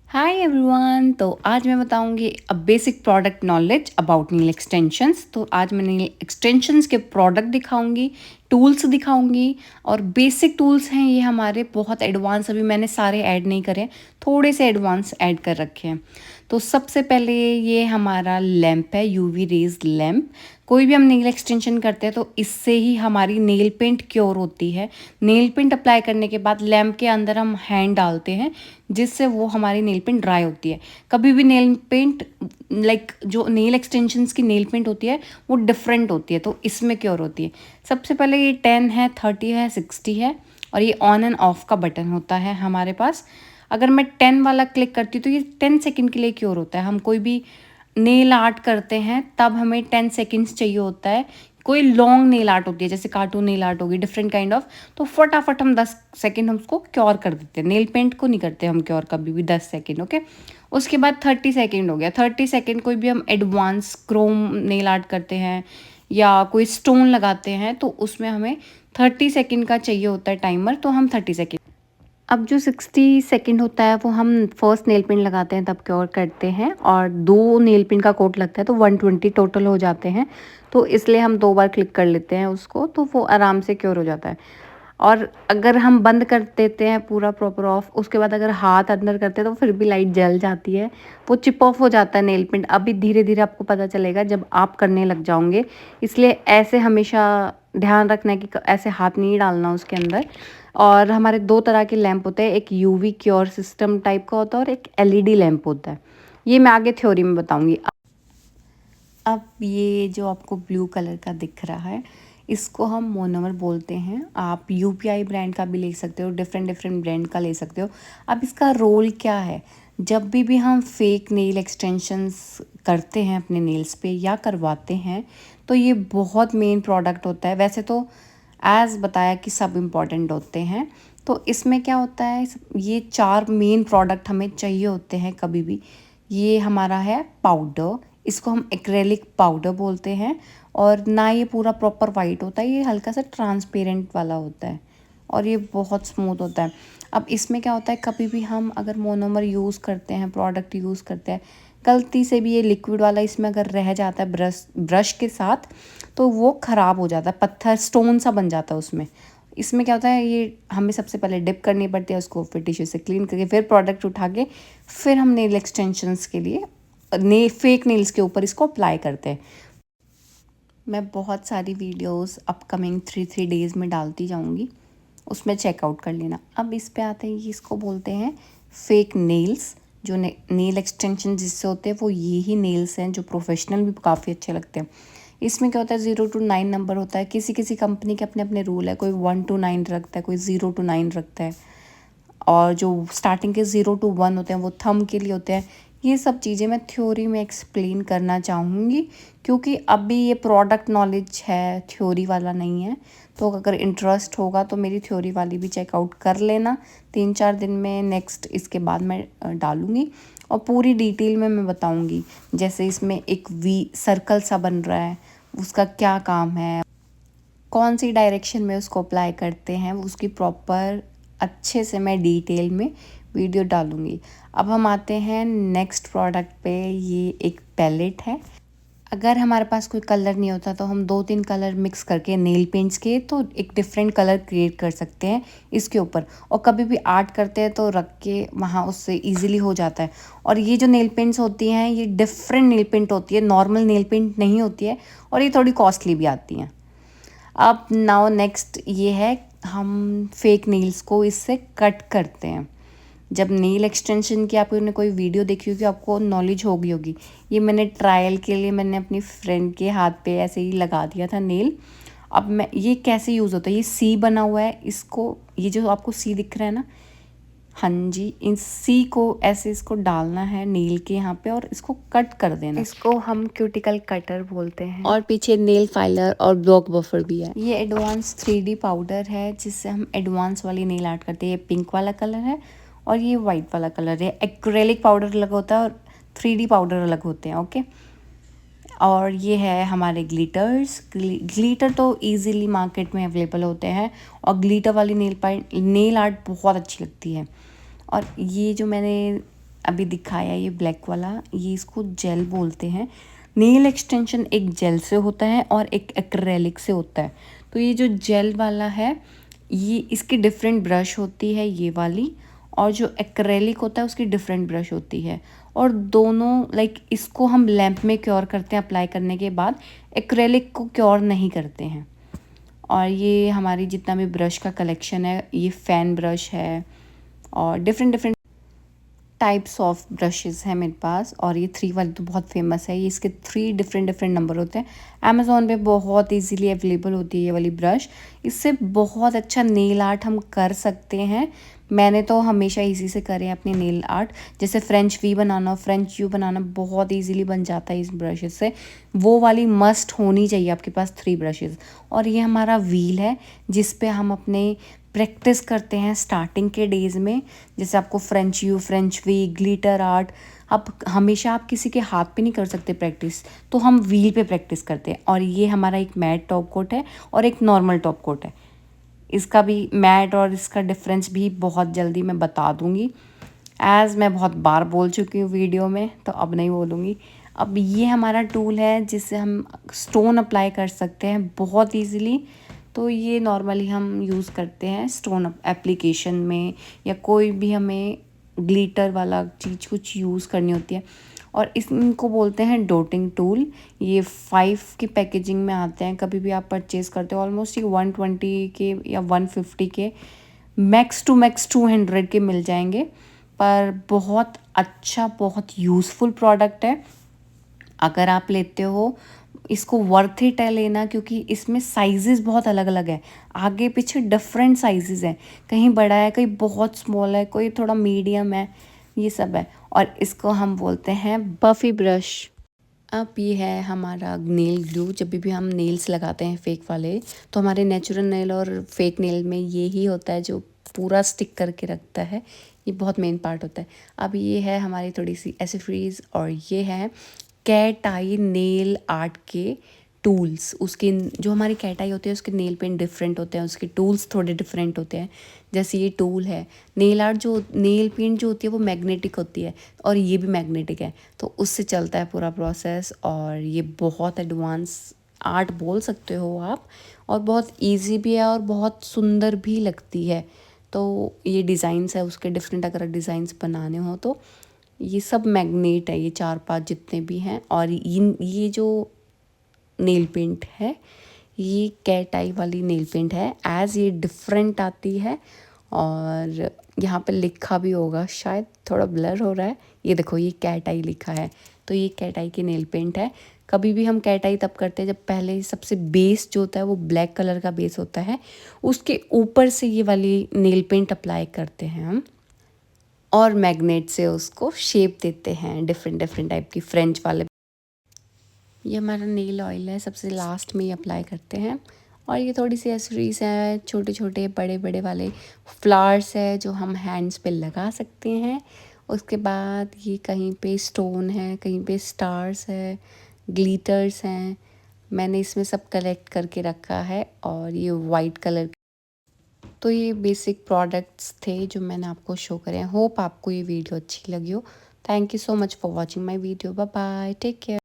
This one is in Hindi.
Hi everyone. तो आज मैं बताऊंगी a basic product knowledge about nail extensions. तो आज मैं नील एक्सटेंशंस के प्रोडक्ट दिखाऊंगी, टूल्स दिखाऊंगी। और बेसिक टूल्स हैं ये हमारे, बहुत एडवांस अभी मैंने सारे ऐड नहीं करे, थोड़े से एडवांस ऐड कर रखे हैं। तो सबसे पहले ये हमारा लैंप है, यूवी रेज लैंप। कोई भी हम नेल एक्सटेंशन करते हैं तो इससे ही हमारी नेल पेंट क्योर होती है। नेल पेंट अप्लाई करने के बाद लैंप के अंदर हम हैंड डालते हैं, जिससे वो हमारी नेल पेंट ड्राई होती है। कभी भी नेल पेंट जो नेल एक्सटेंशंस की नेल पेंट होती है वो डिफरेंट होती है, तो इसमें क्योर होती है। सबसे पहले ये 10 है, 30 है, 60 है, और ये ऑन एंड ऑफ का बटन होता है हमारे पास। अगर मैं 10 वाला क्लिक करती हूँ तो ये 10 सेकेंड के लिए क्योर होता है। हम कोई भी नेल आर्ट करते हैं तब हमें 10 सेकेंड्स चाहिए होता है। कोई लॉन्ग नेल आर्ट होती है, जैसे कार्टून नेल आर्ट होगी, डिफरेंट काइंड ऑफ, तो फटाफट हम 10 सेकेंड हम उसको क्योर कर देते हैं। नेल पेंट को नहीं करते हम क्योर कभी भी 10 सेकेंड, ओके। उसके बाद 30 सेकेंड हो गया। 30 सेकेंड कोई भी हम एडवांस क्रोम नेल आर्ट करते हैं या कोई स्टोन लगाते हैं तो उसमें हमें 30 सेकेंड का चाहिए होता है टाइमर, तो हम 30 सेकेंड। अब जो 60 सेकंड होता है वो हम फर्स्ट नेल पेंट लगाते हैं तब क्योर करते हैं, और 2 नेल पेंट का कोट लगता है तो 120 टोटल हो जाते हैं। तो इसलिए हम 2 बार क्लिक कर लेते हैं उसको, तो वो आराम से क्योर हो जाता है। और अगर हम बंद कर देते हैं पूरा प्रॉपर ऑफ, उसके बाद अगर हाथ अंदर करते हैं तो फिर भी लाइट जल जाती है, वो चिप ऑफ हो जाता है नेल पेंट। अभी धीरे धीरे आपको पता चलेगा जब आप करने लग जाओगे, इसलिए ऐसे हमेशा ध्यान रखना है कि ऐसे हाथ नहीं डालना उसके अंदर। और हमारे 2 तरह के लैंप होते हैं, एक यूवी क्योर सिस्टम टाइप का होता है और एक एलईडी लैंप होता है। ये मैं आगे थ्योरी में बताऊंगी। अब ये जो आपको ब्लू कलर का दिख रहा है, इसको हम मोनोमर बोलते हैं। आप यूपीआई ब्रांड का भी ले सकते हो, डिफरेंट डिफरेंट ब्रांड का ले सकते हो। अब इसका रोल क्या है, जब भी हम फेक नेल एक्सटेंशंस करते हैं अपने नेल्स पे या करवाते हैं, तो ये बहुत मेन प्रोडक्ट होता है। वैसे तो एज बताया कि सब इम्पॉर्टेंट होते हैं, तो इसमें क्या होता है, ये 4 मेन प्रोडक्ट हमें चाहिए होते हैं कभी भी। ये हमारा है पाउडर, इसको हम एक्रेलिक पाउडर बोलते हैं। और ना ये पूरा प्रॉपर वाइट होता है, ये हल्का सा ट्रांसपेरेंट वाला होता है और ये बहुत स्मूथ होता है। अब इसमें क्या होता है, कभी भी हम अगर मोनोमर यूज़ करते हैं, प्रोडक्ट यूज़ करते हैं, गलती से भी ये लिक्विड वाला इसमें अगर रह जाता है ब्रश के साथ, तो वो ख़राब हो जाता है, पत्थर स्टोन सा बन जाता है उसमें। इसमें क्या होता है, ये हमें सबसे पहले डिप करनी पड़ती है उसको, फिर टिश्यू से क्लीन करके फिर प्रोडक्ट उठा के फिर हम नेल एक्सटेंशंस के लिए फेक नेल्स के ऊपर इसको अप्लाई करते हैं। मैं बहुत सारी वीडियोस अपकमिंग 3 डेज़ में डालती जाऊंगी, उसमें चेकआउट कर लेना। अब इस पे आते हैं, ये इसको बोलते हैं फेक नेल्स। जो नेल एक्सटेंशन जिससे होते हैं वो ये ही नेल्स हैं, जो प्रोफेशनल भी काफ़ी अच्छे लगते हैं। इसमें क्या होता है, 0 to 9 नंबर होता है। किसी किसी कंपनी के अपने अपने रूल है, कोई 1 to 9 रखता है, कोई 0 to 9 रखता है। और जो स्टार्टिंग के 0 to 1 होते हैं वो थंब के लिए होते हैं। ये सब चीज़ें मैं थ्योरी में एक्सप्लेन करना चाहूँगी, क्योंकि अभी ये प्रोडक्ट नॉलेज है, थ्योरी वाला नहीं है। तो अगर इंटरेस्ट होगा तो मेरी थ्योरी वाली भी चेकआउट कर लेना। 3-4 दिन में नेक्स्ट इसके बाद मैं डालूँगी और पूरी डिटेल में मैं बताऊँगी। जैसे इसमें एक वी सर्कल सा बन रहा है, उसका क्या काम है, कौन सी डायरेक्शन में उसको अप्लाई करते हैं, उसकी प्रॉपर अच्छे से मैं डिटेल में वीडियो डालूँगी। अब हम आते हैं नेक्स्ट प्रोडक्ट पे। ये एक पैलेट है। अगर हमारे पास कोई कलर नहीं होता तो हम 2-3 कलर मिक्स करके नेल पेंट्स के तो एक डिफरेंट कलर क्रिएट कर सकते हैं इसके ऊपर। और कभी भी आर्ट करते हैं तो रख के वहाँ उससे इजीली हो जाता है। और ये जो नेल पेंट्स होती हैं ये डिफरेंट नेल पेंट होती है, नॉर्मल नेल पेंट नहीं होती है, और ये थोड़ी कॉस्टली भी आती हैं। अब नाउ नेक्स्ट ये है, हम फेक नेल्स को इससे कट करते हैं। जब नेल एक्सटेंशन की आपने कोई वीडियो देखी होगी, आपको नॉलेज होगी। ये मैंने ट्रायल के लिए मैंने अपनी फ्रेंड के हाथ पे ऐसे ही लगा दिया था नेल। अब मैं ये कैसे यूज़ होता है, ये सी बना हुआ है, इसको ये जो आपको सी दिख रहा है ना, हाँ जी, इन सी को ऐसे इसको डालना है नेल के यहाँ पे और इसको कट कर देना। इसको हम क्यूटिकल कटर बोलते हैं। और पीछे नेल फाइलर और ब्लॉक बफर भी है। ये एडवांस 3D पाउडर है जिससे हम एडवांस वाली नेल आर्ट करते हैं। ये पिंक वाला कलर है और ये वाइट वाला कलर है। एक्रेलिक पाउडर अलग होता है और 3D पाउडर अलग होते हैं, ओके। और ये है हमारे ग्लिटर्स। ग्लिटर तो इजीली मार्केट में अवेलेबल होते हैं और ग्लिटर वाली नेल आर्ट बहुत अच्छी लगती है। और ये जो मैंने अभी दिखाया ये ब्लैक वाला, ये इसको जेल बोलते हैं। नेल एक्सटेंशन एक जेल से होता है और एक एक्रेलिक से होता है। तो ये जो जेल वाला है ये इसकी डिफरेंट ब्रश होती है ये वाली, और जो एक्रेलिक होता है उसकी डिफरेंट ब्रश होती है। और दोनों लाइक इसको हम लैंप में क्योर करते हैं अप्लाई करने के बाद, एक्रेलिक को क्योर नहीं करते हैं। और ये हमारी जितना भी ब्रश का कलेक्शन है, ये फ़ैन ब्रश है और different different types of brushes हैं मेरे पास। और ये 3 वाली तो बहुत फेमस है, ये इसके 3 डिफरेंट डिफरेंट नंबर होते हैं। अमेज़ॉन पे बहुत इजीली अवेलेबल होती है ये वाली ब्रश। इससे बहुत अच्छा नेल आर्ट हम कर सकते हैं। मैंने तो हमेशा इसी से करे हैं अपने नेल आर्ट। जैसे फ्रेंच वी बनाना, फ्रेंच यू बनाना बहुत इजीली बन जाता है इस ब्रशेस से। वो वाली मस्ट होनी चाहिए आपके पास 3 ब्रशेस। और ये हमारा व्हील है जिस पे हम अपने प्रैक्टिस करते हैं स्टार्टिंग के डेज़ में। जैसे आपको French U, French V, glitter art, आप किसी के हाथ पे नहीं कर सकते प्रैक्टिस, तो हम व्हील पे प्रैक्टिस करते हैं। और ये हमारा एक मैट टॉप कोट है और एक नॉर्मल टॉप कोट है। इसका भी मैट और इसका डिफरेंस भी बहुत जल्दी मैं बता दूंगी, एज़ मैं बहुत बार बोल चुकी हूँ वीडियो में, तो अब नहीं बोलूँगी। अब ये हमारा टूल है जिससे हम स्टोन अप्लाई कर सकते हैं बहुत ईजीली। तो ये नॉर्मली हम यूज़ करते हैं स्टोन एप्लीकेशन में, या कोई भी हमें ग्लिटर वाला चीज़ कुछ यूज़ करनी होती है। और इनको बोलते हैं डॉटिंग टूल। ये 5 की पैकेजिंग में आते हैं। कभी भी आप परचेज़ करते हो ऑलमोस्ट ये 120 के या 150 के, मैक्स टू मैक्स 200 के मिल जाएंगे। पर बहुत अच्छा, बहुत यूज़फुल प्रोडक्ट है। अगर आप लेते हो इसको वर्थ इट है लेना, क्योंकि इसमें साइजेस बहुत अलग अलग है। आगे पीछे डिफरेंट साइजेस हैं, कहीं बड़ा है, कहीं बहुत स्मॉल है, कोई थोड़ा मीडियम है, ये सब है। और इसको हम बोलते हैं बफी ब्रश। अब ये है हमारा नेल ग्लू। जब भी हम नेल्स लगाते हैं फेक वाले, तो हमारे नेचुरल नेल और फेक नेल में ये ही होता है जो पूरा स्टिक करके रखता है। ये बहुत मेन पार्ट होता है। अब ये है हमारी थोड़ी सी एसेसरीज, और ये है कैट आई नेल आर्ट के टूल्स। उसके जो हमारी कैट आई होती है उसके नेल पेंट डिफरेंट होते हैं, उसके टूल्स थोड़े डिफरेंट होते हैं। जैसे ये टूल है, नेल आर्ट जो नेल पेंट जो होती है वो मैग्नेटिक होती है, और ये भी मैग्नेटिक है, तो उससे चलता है पूरा प्रोसेस। और ये बहुत एडवांस आर्ट बोल सकते हो आप, और बहुत इजी भी है और बहुत सुंदर भी लगती है। तो ये डिज़ाइंस है उसके डिफरेंट, अगर डिज़ाइंस बनाने हो तो ये सब मैग्नेट है, ये 4-5 जितने भी हैं। और ये जो नेल पेंट है ये कैट आई वाली नेल पेंट है, एज़ ये डिफरेंट आती है। और यहाँ पे लिखा भी होगा, शायद थोड़ा ब्लर हो रहा है, ये देखो ये कैट आई लिखा है। तो ये कैट आई की नेल पेंट है। कभी भी हम कैट आई तब करते हैं जब पहले सबसे बेस जो होता है वो ब्लैक कलर का बेस होता है, उसके ऊपर से ये वाली नेल पेंट अप्लाई करते हैं हम, और मैग्नेट से उसको शेप देते हैं डिफरेंट डिफरेंट टाइप की फ्रेंच वाले। ये हमारा नेल ऑयल है, सबसे लास्ट में ही अप्लाई करते हैं। और ये थोड़ी सी एसेसरीज है, छोटे छोटे बड़े बड़े वाले फ्लावर्स है जो हम हैंड्स पे लगा सकते हैं। उसके बाद ये कहीं पे स्टोन है, कहीं पे स्टार्स है, ग्लिटर्स हैं। मैंने इसमें सब कलेक्ट करके रखा है। और ये वाइट कलर। तो ये बेसिक प्रोडक्ट्स थे जो मैंने आपको शो करे हैं। होप आपको ये वीडियो अच्छी लगी हो। Thank you so much for watching my video. Bye bye, take care.